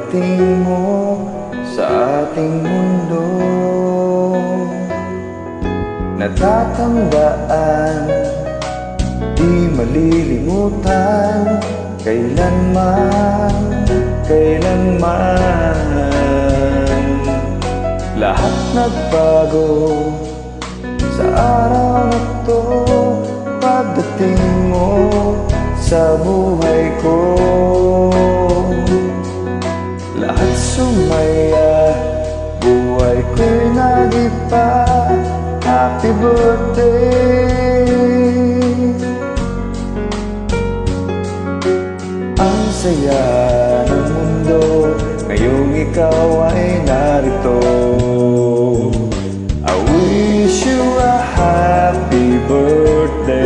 pagdating mo sa ating mundo. Natatandaan, di malilimutan, kailanman, kailanman. Lahat nagbago sa araw na to, pagdating mo sa buhay ko. Lahat sumaya, buhay ko'y nagipa. Happy birthday. Ang saya ng mundo ngayong ikaw ay narito. I wish you a happy birthday.